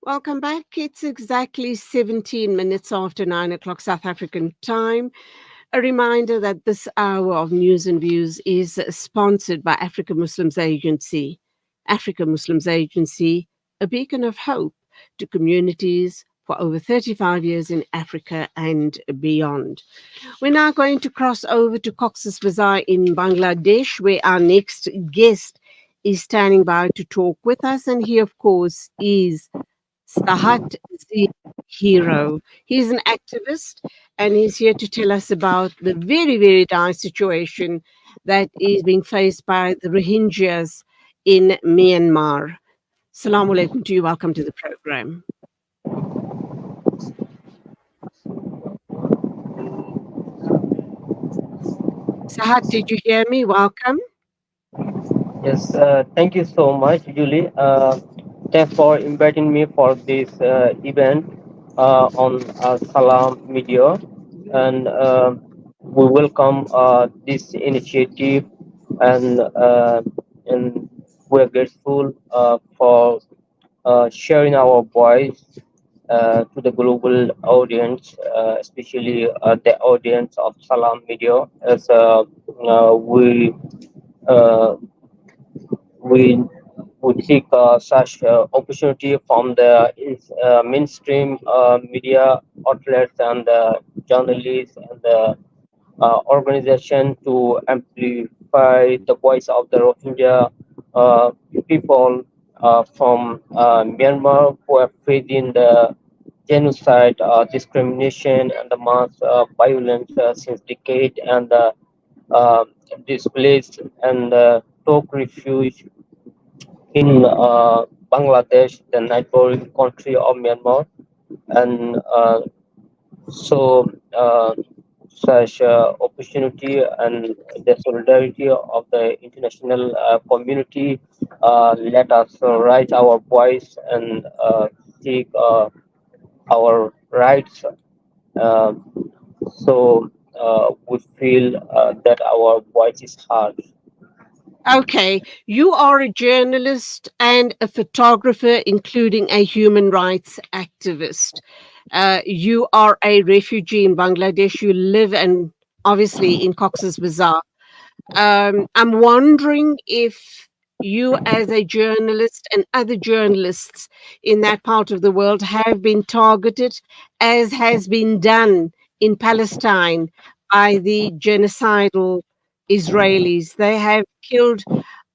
Welcome back. It's exactly 17 minutes after 9 o'clock South African time. A reminder that this hour of news and views is sponsored by Africa Muslims Agency. Africa Muslims Agency, a beacon of hope to communities for over 35 years in Africa and beyond. We're now going to cross over to Cox's Bazar in Bangladesh, where our next guest is standing by to talk with us. And he, of course, is Sahat the Hero. He's an activist and he's here to tell us about the very, very dire situation that is being faced by the Rohingyas in Myanmar. Assalamu alaikum to you. Welcome to the program. Sahat, did you hear me? Welcome. Yes, thank you so much, Julie. Thanks for inviting me for this event on Salam Media, and we welcome this initiative, and uh, and we're grateful for sharing our voice to the global audience, especially the audience of Salam Media, as uh, we would seek such opportunity from the mainstream media outlets and journalists and the organization to amplify the voice of the Rohingya people from Myanmar who are facing the genocide, discrimination, and the mass violence since decade, and uh, displaced and took refuge in Bangladesh, the neighboring country of Myanmar, and so such opportunity and the solidarity of the international community let us raise our voice and seek our rights. Uh, so we feel that our voice is heard. Okay, you are a journalist and a photographer, including a human rights activist. You are a refugee in Bangladesh. You live and obviously in Cox's Bazar. I'm wondering if you, as a journalist, and other journalists in that part of the world have been targeted, as has been done in Palestine by the genocidal Israelis. They have killed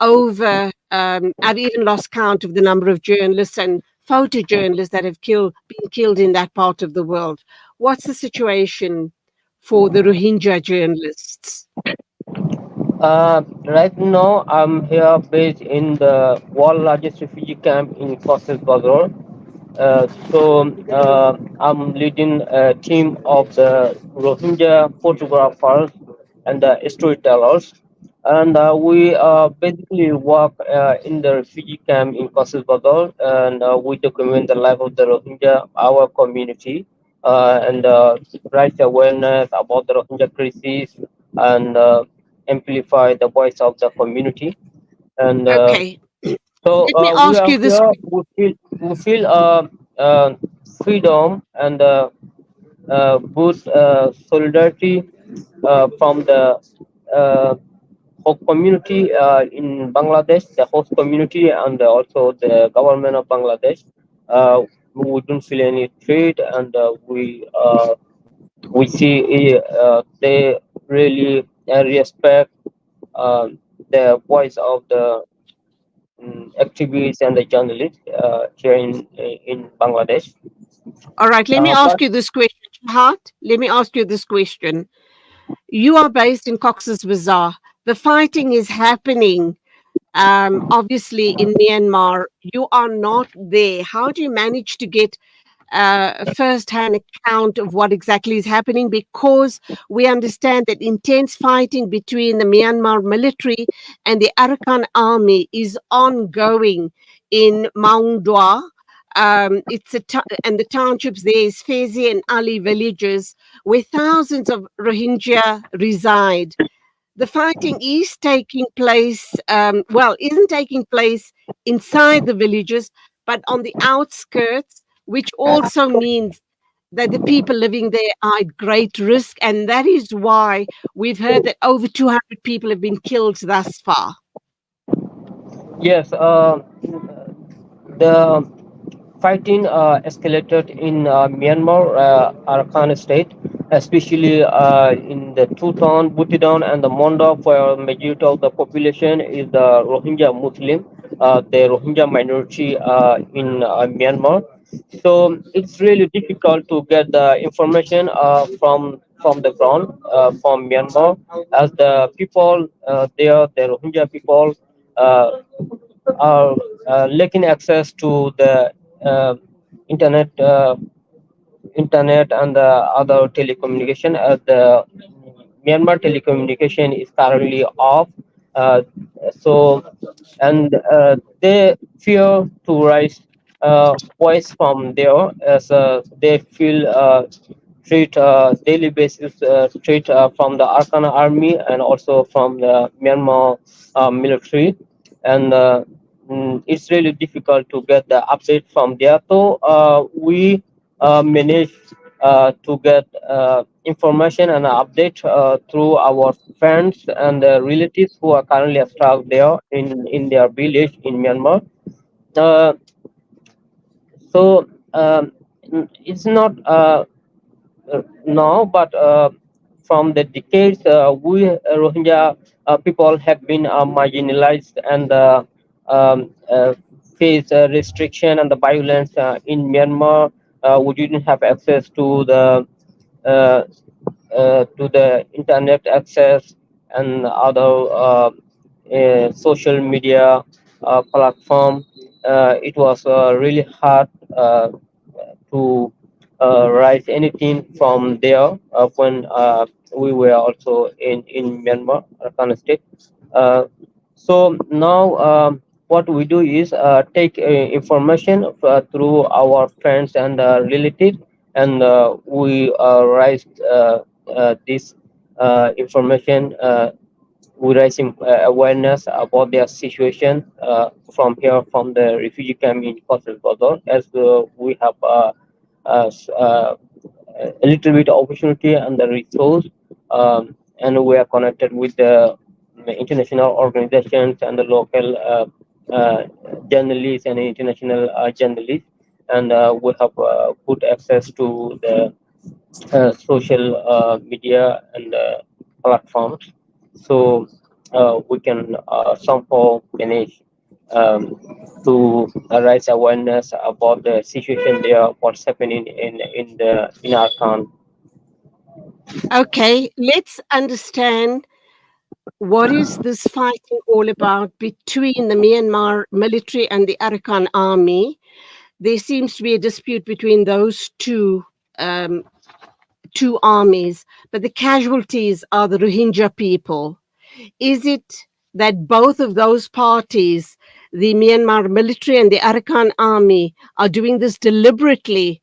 over, I've even lost count of the number of journalists and photojournalists that have been killed in that part of the world. What's the situation for the Rohingya journalists? Right now, I'm here based in the world largest refugee camp in Cox's Bazar. I'm leading a team of the Rohingya photographers and the storytellers, and we basically work in the refugee camp in Cox's Bazar, and we document the life of the Rohingya, our community, and raise awareness about the Rohingya crisis, and amplify the voice of the community. And Okay, so let me we ask are you this. here. We feel freedom and boost solidarity from the uh, whole community in Bangladesh, the host community, and also the government of Bangladesh. We don't feel any threat, and we see they really respect uh, the voice of the activists and the journalists here in Bangladesh. All right, let me But ask you this question, Shahat. Let me ask you this question. You are based in Cox's Bazar. The fighting is happening, obviously, in Myanmar. You are not there. How do you manage to get a first-hand account of what exactly is happening? Because we understand that intense fighting between the Myanmar military and the Arakan Army is ongoing in Maungdwa. And the townships there is Fezi and Ali villages where thousands of Rohingya reside. The fighting is taking place, isn't taking place inside the villages, but on the outskirts, which also means that the people living there are at great risk. And that is why we've heard that over 200 people have been killed thus far. Yes, the fighting escalated in Myanmar, Arakan state, especially in the Tuton, Butidon, and the Mondok, where majority of the population is the Rohingya Muslim, the Rohingya minority in Myanmar. So it's really difficult to get the information from the ground from Myanmar, as the people there, the Rohingya people. Are lacking access to the uh, internet internet and the other telecommunication, as the Myanmar telecommunication is currently off. Uh, so, and they fear to raise voice from there, as they feel threat daily basis threat from the Arakan Army and also from the Myanmar military, and it's really difficult to get the update from there. So we manage to get information and update through our friends and relatives who are currently stuck there in their village in Myanmar. Uh, so it's not now, but from the decades, we Rohingya people have been marginalized and face restriction and the violence in Myanmar. We didn't have access uh, to the internet access and other social media platform. It was really hard to write anything from there when we were also in Myanmar, Rakhine State. Uh, so now what we do is take information through our friends and relatives, and we raise this information. We raising awareness about their situation from here, from the refugee camp in Cox's Bazar, as we have a little bit of opportunity and the resource, and we are connected with the international organizations and the local journalists and international journalists, and we have good access to the social media and platforms, so we can somehow manage um, to raise awareness about the situation there, what's happening in our town. Okay, let's understand what is this fighting all about between the Myanmar military and the Arakan army. There seems to be a dispute between those um, two armies, but the casualties are the Rohingya people. Is it that both of those parties, the Myanmar military and the Arakan army, are doing this deliberately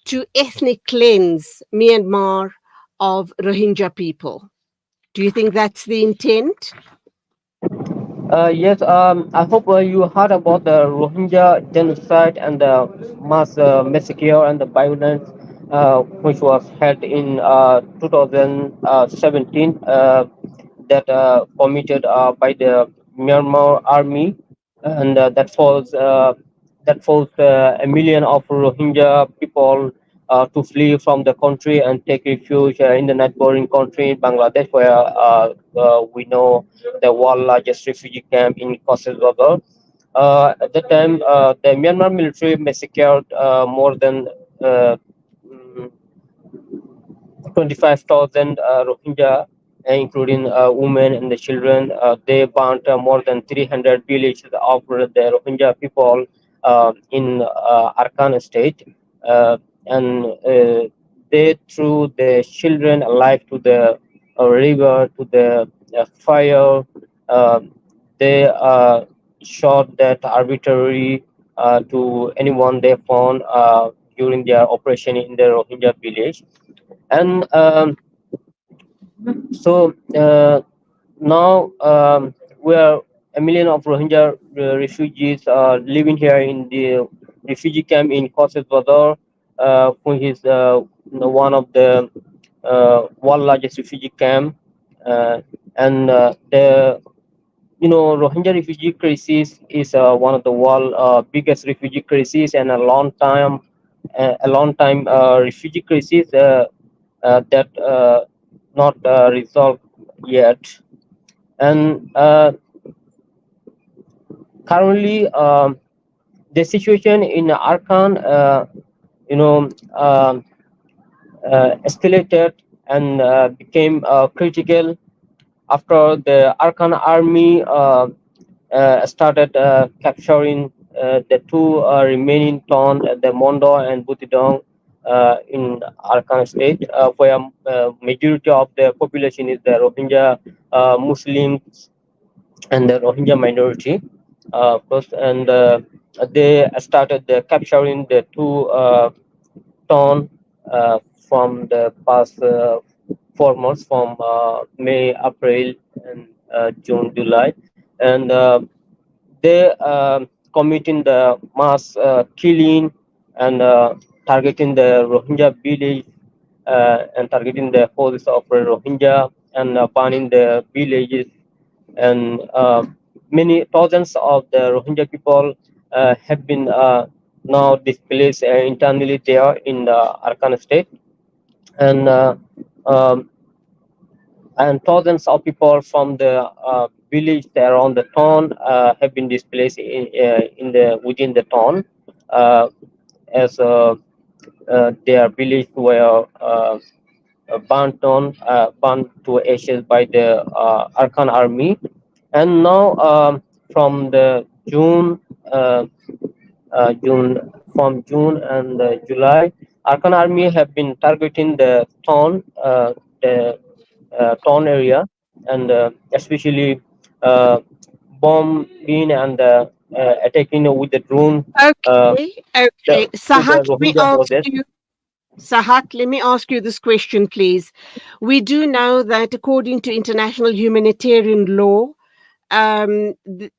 to ethnic cleanse Myanmar of Rohingya people? Do you think that's the intent? Yes, I hope you heard about the Rohingya genocide and the mass massacre and the violence which was held in 2017, that committed by the Myanmar army, and that forced a million of Rohingya people to flee from the country and take refuge in the neighboring country, Bangladesh, where we know the world largest refugee camp in Cox's Bazar. At that time, the Myanmar military massacred more than uh, mm, 25,000 Rohingya, including women and the children. They burnt more than 300 villages of the Rohingya people in Arakan state, and they threw the children alive to the river, to the fire. Uh, they shot that arbitrary to anyone they found during their operation in the Rohingya village. And so now we are a million of Rohingya refugees living here in the refugee camp in Cox's Bazar, which is one of the world largest refugee camp. Uh, and the Rohingya refugee crisis is one of the world biggest refugee crisis and a long time refugee crisis that not resolved yet. And currently, the situation in Arakan, you know, um escalated and became critical after the Arakan Army started capturing the two remaining towns, the Mondo and Butidong, in Arakan state, where majority of the population is the Rohingya Muslims and the Rohingya minority. First, and they started capturing the two town from the past 4 months, from May, April, and June, July, and they committing the mass killing and targeting the Rohingya village and targeting the hosts of Rohingya and burning the villages, and many thousands of the Rohingya people have been now displaced internally there in the Arakan state, and thousands of people from the village around the town have been displaced in the within the town, uh, as their village were burnt to ashes by the Arakan army. And now, from the uh, June and July, Arakan army have been targeting the town area, and especially uh, bombing and attacking with the drone uh, Okay, okay. to the Rohingya houses. Sahat, let me ask you this question, please. We do know that according to international humanitarian law, the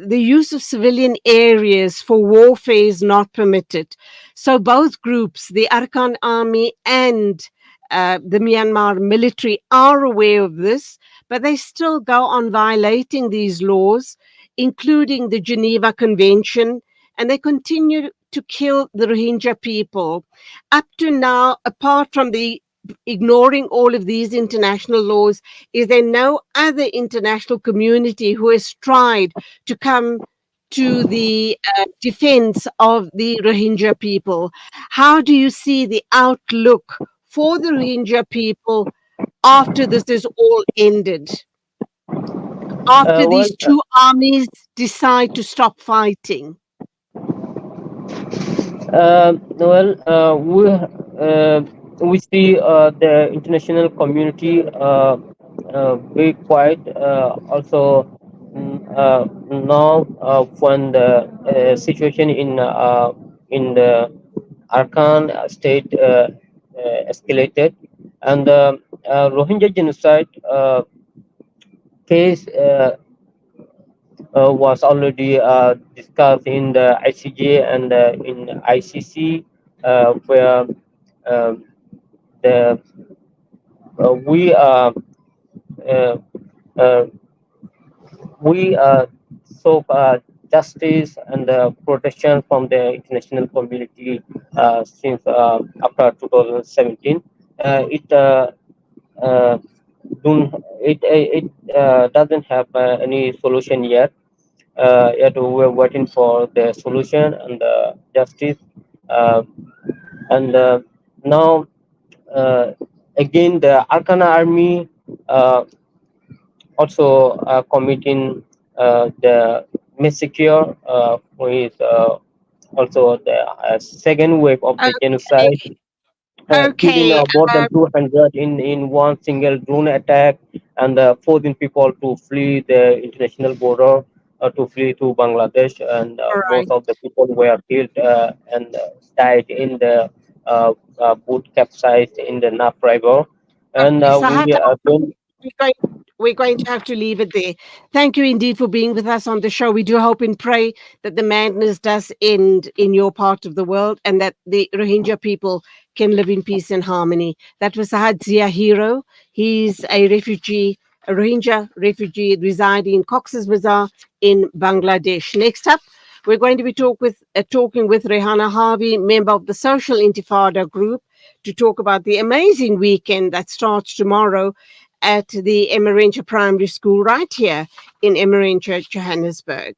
use of civilian areas for warfare is not permitted. So both groups, the Arakan Army and the Myanmar military, are aware of this, but they still go on violating these laws, including the Geneva Convention, and they continue to kill the Rohingya people. Up to now, apart from the ignoring all of these international laws, is there no other international community who has tried to come to the defense of the Rohingya people? How do you see the outlook for the Rohingya people after this is all ended? After Well, these two armies decide to stop fighting? we see the international community very quiet. Also, now when the situation in the Arkan state escalated, and the Rohingya genocide case was already discussed in the ICJ and in ICC, where um, the we uh, uh, we sought justice and protection from the international community since after 2017. It uh, doesn't have any solution yet. Yet we're waiting for the solution and the justice. Uh, and now, uh, again, the Arkan army also committing the massacre, which is also the second wave of the genocide, Okay. killing Okay. more than 200 in one single drone attack, and forcing people to flee the international border, to flee to Bangladesh, and All most right. of the people were killed and died in the boat capsized in the Naf River. And Okay. we Sahat, been we're going. we're going to have to leave it there. Thank you indeed for being with us on the show. We do hope and pray that the madness does end in your part of the world and that the Rohingya people can live in peace and harmony. That was Sahad Zia Hero. He's a refugee, a Rohingya refugee residing in Cox's Bazar in Bangladesh. Next up, we're going to be talking with Rehana Harvey, member of the Social Intifada Group, to talk about the amazing weekend that starts tomorrow at the Emmarentia Primary School right here in Emmarentia, Johannesburg.